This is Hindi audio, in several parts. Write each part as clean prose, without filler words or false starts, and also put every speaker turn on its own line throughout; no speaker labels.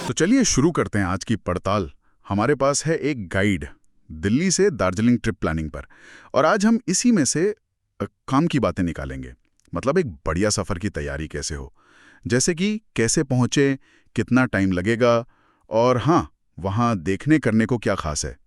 तो चलिए शुरू करते हैं आज की पड़ताल। हमारे पास है एक गाइड दिल्ली से दार्जिलिंग ट्रिप प्लानिंग पर, और आज हम इसी में से काम की बातें निकालेंगे। मतलब एक बढ़िया सफ़र की तैयारी कैसे हो, जैसे कि कैसे पहुँचे, कितना टाइम लगेगा, और हाँ, वहाँ देखने करने को क्या खास है,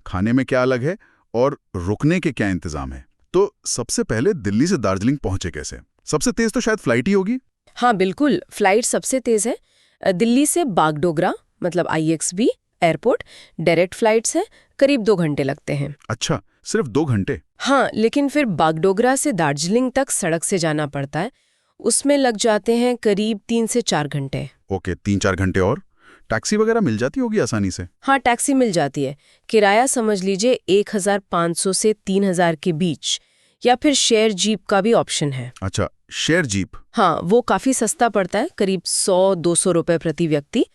खाने में क्या अलग है, और रुकने के क्या इंतज़ाम है। तो सबसे पहले दिल्ली से दार्जिलिंग पहुँचे कैसे? सबसे तेज़ तो शायद फ्लाइट ही होगी।
हाँ बिल्कुल, फ्लाइट सबसे तेज है। दिल्ली से बागडोगरा मतलब IXB एयरपोर्ट डायरेक्ट फ्लाइट्स है, करीब 2 घंटे लगते हैं।
अच्छा, सिर्फ 2 घंटे?
हाँ, लेकिन फिर बागडोगरा से दार्जिलिंग तक सड़क से जाना पड़ता है, उसमें लग जाते हैं करीब 3 से 4 घंटे।
ओके, 3-4 घंटे। और टैक्सी वगैरह मिल जाती होगी आसानी से?
हाँ, टैक्सी मिल जाती है। किराया समझ लीजिए 1500 से 3000 के बीच, या फिर शेयर जीप का भी ऑप्शन है।
अच्छा, शेयर जीप।
हाँ, वो काफी सस्ता पड़ता है, करीब 100-200 रुपए प्रति व्यक्ति,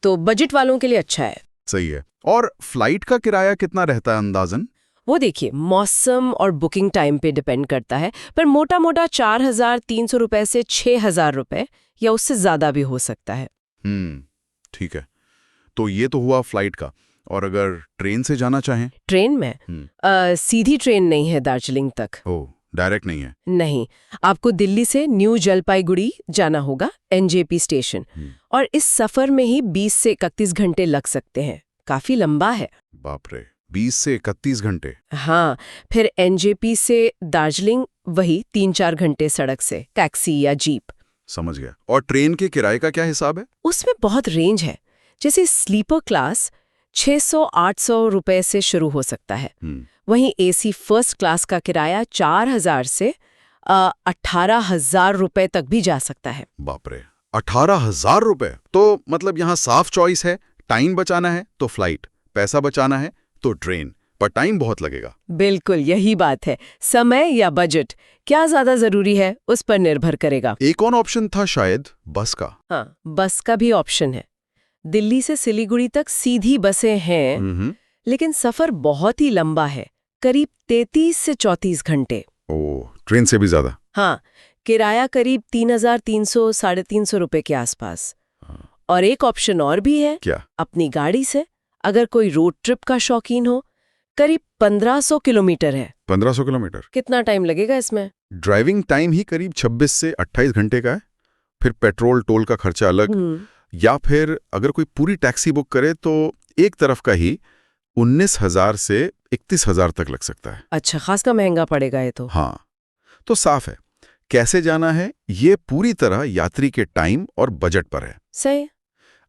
तो बजट वालों के लिए अच्छा है।
सही है। और फ्लाइट का किराया कितना रहता है अंदाजन?
वो देखिए, मौसम और बुकिंग टाइम पे डिपेंड करता है, पर मोटा मोटा 4300 रुपए से 6000 रुपए या उससे ज्यादा भी हो सकता है।
ठीक है। तो ये तो हुआ फ्लाइट का। और अगर ट्रेन से जाना चाहें?
ट्रेन में सीधी ट्रेन नहीं है दार्जिलिंग तक।
ओह, डायरेक्ट नहीं है?
नहीं, आपको दिल्ली से न्यू जलपाईगुड़ी जाना होगा, NJP स्टेशन, और इस सफर में ही 20 से 31 घंटे लग सकते हैं। काफी लंबा है।
बाप रे, 20 से 31 घंटे?
हाँ, फिर NJP से दार्जिलिंग वही 3-4 घंटे सड़क से, टैक्सी या जीप।
समझ गया। और ट्रेन के किराए का क्या हिसाब है?
उसमें बहुत रेंज है। जैसे स्लीपर क्लास 600-800 रुपए से शुरू हो सकता है, वहीं AC फर्स्ट क्लास का किराया 4000 से 18,000 रुपए तक भी जा सकता है।
बाप रे, 18,000 रुपए! तो मतलब यहाँ साफ चॉइस है। टाइम बचाना है तो फ्लाइट, पैसा बचाना है तो ट्रेन, पर टाइम बहुत लगेगा।
बिल्कुल यही बात है। समय या बजट, क्या ज्यादा जरूरी है, उस पर निर्भर करेगा।
एक और ऑप्शन था शायद बस का।
हाँ, बस का भी ऑप्शन है। दिल्ली से सिलीगुड़ी तक सीधी बसें हैं, लेकिन सफर बहुत ही लंबा है, करीब 33 से 34 घंटे।
ओह, ट्रेन से भी ज्यादा?
हाँ, किराया करीब 3300-350 रुपए के आसपास। और एक ऑप्शन और भी है।
क्या? अपनी
गाड़ी से, अगर कोई रोड ट्रिप का शौकीन हो। करीब 1500 किलोमीटर है।
1500 किलोमीटर?
कितना टाइम लगेगा इसमें?
ड्राइविंग टाइम ही करीब 26 से 28 घंटे का है। फिर पेट्रोल टोल का खर्चा अलग, या फिर अगर कोई पूरी टैक्सी बुक करे तो एक तरफ का ही 19,000 से 31,000 तक लग सकता है।
अच्छा, खासा महंगा पड़ेगा ये तो।
हाँ, तो साफ है, कैसे जाना है ये पूरी तरह यात्री के टाइम और बजट पर है।
सही।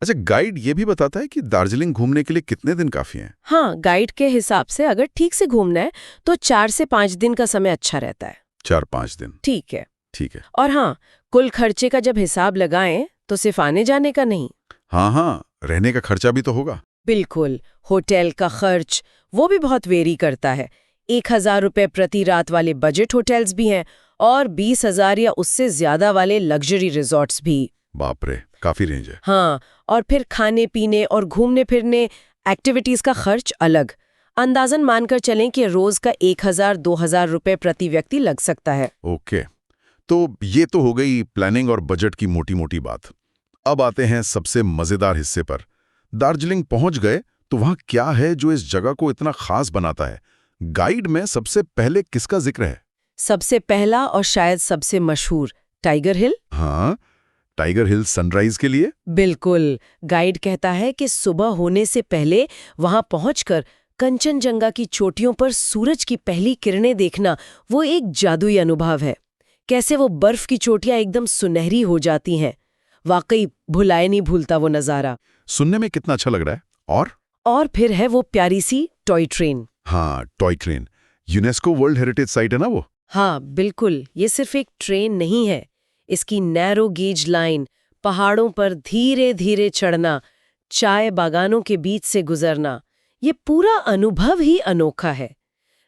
अच्छा, गाइड ये भी बताता है कि दार्जिलिंग घूमने के लिए कितने दिन काफी हैं?
हाँ, गाइड के हिसाब से अगर ठीक से घूमना है तो 4 से 5 दिन का समय अच्छा रहता है।
4-5 दिन?
ठीक है।
ठीक है।
और हाँ, कुल खर्चे का जब हिसाब लगाएं तो सिर्फ आने जाने का नहीं।
हाँ, रहने का खर्चा भी तो होगा।
बिल्कुल, होटल का खर्च वो भी बहुत वेरी करता है। 1000 रुपए प्रति रात वाले बजट होटल्स भी हैं, और 20,000 या उससे ज्यादा वाले लग्जरी रिजॉर्ट्स भी।
बाप रे, काफी रेंज है।
हाँ, और फिर खाने पीने और घूमने फिरने एक्टिविटीज का खर्च अलग। अंदाजन मानकर चलें कि रोज का 1000-2000 रुपए प्रति व्यक्ति लग सकता है।
ओके, तो ये तो हो गई प्लानिंग और बजट की मोटी मोटी बात। अब आते हैं सबसे मजेदार हिस्से पर। दार्जिलिंग पहुंच गए तो वहां क्या है जो इस जगह को इतना खास बनाता है? गाइड में सबसे पहले किसका जिक्र है?
सबसे पहला और शायद सबसे मशहूर टाइगर हिल।
हाँ, टाइगर हिल सनराइज के लिए?
बिल्कुल, गाइड कहता है कि सुबह होने से पहले वहां पहुंचकर कंचनजंगा की चोटियों पर सूरज की पहली किरणें देखना वो एक जादुई अनुभव है। कैसे वो बर्फ की चोटियां एकदम सुनहरी हो जाती हैं, वाकई भुलाए नहीं भूलता वो नजारा।
सुनने में कितना अच्छा लग रहा है। और
फिर है वो प्यारी सी टॉय ट्रेन।
हाँ, toy train, UNESCO world heritage site है ना वो?
हाँ बिल्कुल, ये सिर्फ एक ट्रेन नहीं है, इसकी नैरो गेज लाइन, पहाड़ों पर धीरे धीरे चढ़ना, चाय बागानों के बीच से गुजरना, ये पूरा अनुभव ही अनोखा है।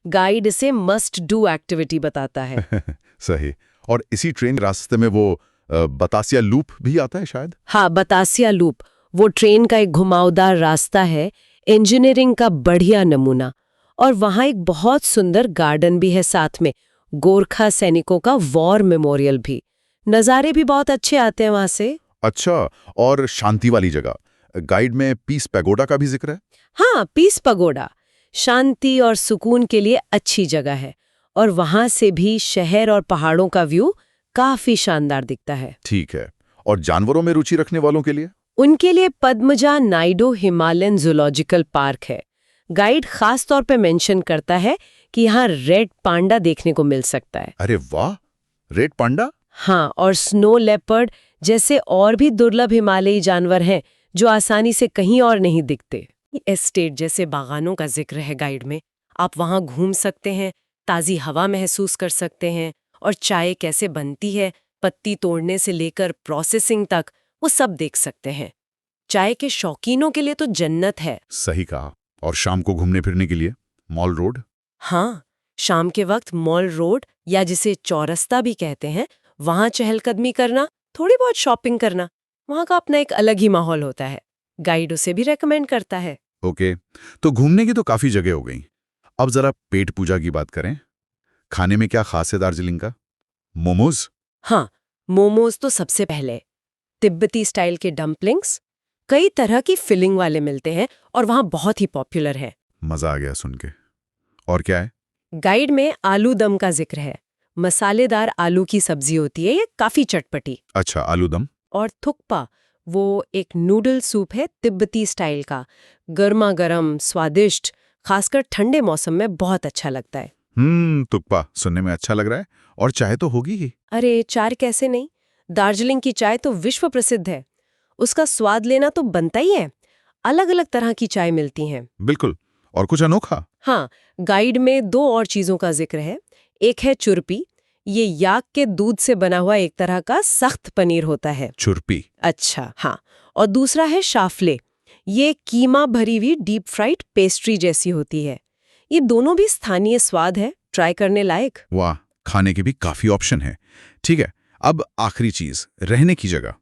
गाइड इसे मस्ट डू एक्टिविटी बताता है।
सही। और इसी ट्रेन रास्ते में वो बतासिया लूप भी आता है शायद?
हाँ, बतासिया लूप, वो ट्रेन का एक घुमावदार रास्ता है, इंजीनियरिंग का बढ़िया नमूना। और वहाँ एक बहुत सुंदर गार्डन भी है साथ में, गोरखा सैनिकों का वॉर मेमोरियल भी। नज़ारे भी बहुत अच्छे आते हैं वहाँ से।
अच्छा, और शांति वाली जगह, गाइड में पीस पैगोडा का भी जिक्र है।
हाँ, पीस पगोडा शांति और सुकून के लिए अच्छी जगह है और वहां से भी शहर और पहाड़ों का व्यू काफी शानदार दिखता है।
ठीक है। और जानवरों में रुचि रखने वालों के लिए?
उनके लिए पद्मजा नाइडो हिमालयन जूलॉजिकल पार्क है। गाइड खास तौर पे मेंशन करता है कि यहाँ रेड पांडा देखने को मिल सकता है।
अरे वाह, रेड पांडा?
हाँ, और स्नो लेपर्ड जैसे और भी दुर्लभ हिमालयी जानवर हैं जो आसानी से कहीं और नहीं दिखते। एस्टेट जैसे बागानों का जिक्र है गाइड में। आप वहाँ घूम सकते हैं, ताज़ी हवा महसूस कर सकते हैं और चाय कैसे बनती है, पत्ती तोड़ने से लेकर प्रोसेसिंग तक, वो सब देख सकते हैं। चाय के शौकीनों के लिए तो जन्नत है।
सही कहा। और शाम को घूमने फिरने के लिए मॉल रोड?
हाँ, शाम के वक्त मॉल रोड या जिसे चौरस्ता भी कहते हैं, वहाँ चहलकदमी करना, थोड़ी बहुत शॉपिंग करना, वहाँ का अपना एक अलग ही माहौल होता है। गाइड उसे भी रेकमेंड करता है।
ओके, तो घूमने की तो काफी जगह हो गई। अब जरा पेट पूजा की बात करें। खाने में क्या खास है दार्जिलिंग का? मोमोज?
हाँ, मोमोज तो सबसे पहले। तिब्बती स्टाइल के डम्पलिंग्स कई तरह की फिलिंग वाले मिलते हैं और वहाँ बहुत ही पॉपुलर है।
मजा आ गया सुन के। और क्या है?
गाइड में आलू दम का जिक्र है। मसालेदार आलू की सब्जी होती है, ये काफी चटपटी।
अच्छा, आलू दम।
और थुक्पा, वो एक नूडल सूप है तिब्बती स्टाइल का, गर्मा गर्म, स्वादिष्ट, खासकर ठंडे मौसम में बहुत अच्छा लगता है।
तुक्पा सुनने में अच्छा लग रहा है। और चाय तो होगी ही।
अरे चाय कैसे नहीं, दार्जिलिंग की चाय तो विश्व प्रसिद्ध है। उसका स्वाद लेना तो बनता ही है। अलग अलग तरह की चाय मिलती हैं।
बिल्कुल। और कुछ अनोखा?
हाँ, गाइड में 2 और चीजों का जिक्र है। एक है चुरपी, ये याक के दूध से बना हुआ एक तरह का सख्त पनीर होता है।
चुरपी?
अच्छा, हाँ। और दूसरा है शाफले, ये कीमा भरी हुई डीप फ्राइड पेस्ट्री जैसी होती है। ये दोनों भी स्थानीय स्वाद है, ट्राई करने लायक।
वाह, खाने के भी काफी ऑप्शन है। ठीक है, अब आखिरी चीज, रहने की जगह।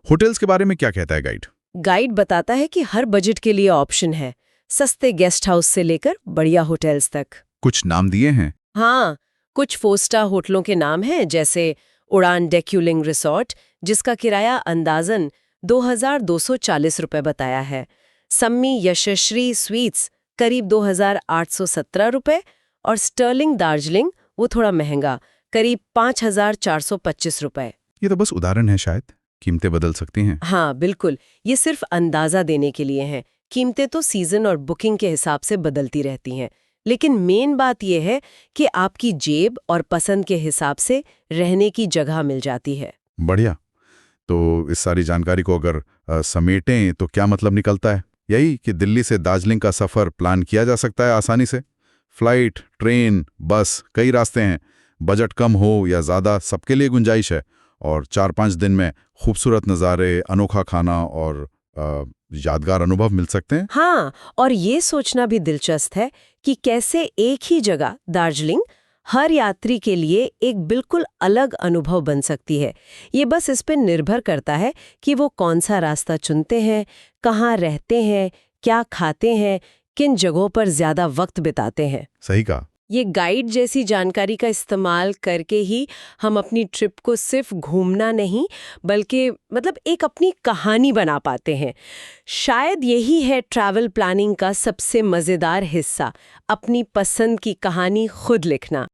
होटल्स के बारे में क्या कहता है गाइड?
गाइड बताता है कि हर बजट के लिए ऑप्शन है, सस्ते गेस्ट हाउस से लेकर बढ़िया होटल्स तक।
कुछ नाम दिए हैं?
हाँ, कुछ 4 स्टार होटलों के नाम हैं, जैसे उड़ान डेक्यूलिंग रिसॉर्ट, जिसका किराया अंदाजन 2240 रुपए बताया है। सम्मी यशस्वी स्वीट्स करीब 2817 रुपए, और स्टर्लिंग दार्जिलिंग वो थोड़ा महंगा, करीब 5425 रुपए।
ये तो बस उदाहरण है, शायद कीमतें बदल सकती हैं।
हाँ बिल्कुल, ये सिर्फ अंदाजा देने के लिए हैं। कीमतें तो सीजन और बुकिंग के हिसाब से बदलती रहती हैं, लेकिन मेन बात यह है कि आपकी जेब और पसंद के हिसाब से रहने की जगह मिल जाती है।
बढ़िया। तो इस सारी जानकारी को अगर समेटें तो क्या मतलब निकलता है? यही कि दिल्ली से दार्जिलिंग का सफ़र प्लान किया जा सकता है आसानी से। फ्लाइट, ट्रेन, बस, कई रास्ते हैं। बजट कम हो या ज़्यादा, सबके लिए गुंजाइश है। और 4-5 दिन में खूबसूरत नज़ारे, अनोखा खाना और यादगार अनुभव मिल सकते हैं।
हाँ, और ये सोचना भी दिलचस्प है कि कैसे एक ही जगह दार्जिलिंग हर यात्री के लिए एक बिल्कुल अलग अनुभव बन सकती है। ये बस इस पर निर्भर करता है कि वो कौन सा रास्ता चुनते हैं, कहाँ रहते हैं, क्या खाते हैं, किन जगहों पर ज्यादा वक्त बिताते हैं।
सही कहा।
ये गाइड जैसी जानकारी का इस्तेमाल करके ही हम अपनी ट्रिप को सिर्फ घूमना नहीं, बल्कि एक अपनी कहानी बना पाते हैं। शायद यही है ट्रैवल प्लानिंग का सबसे मज़ेदार हिस्सा, अपनी पसंद की कहानी खुद लिखना।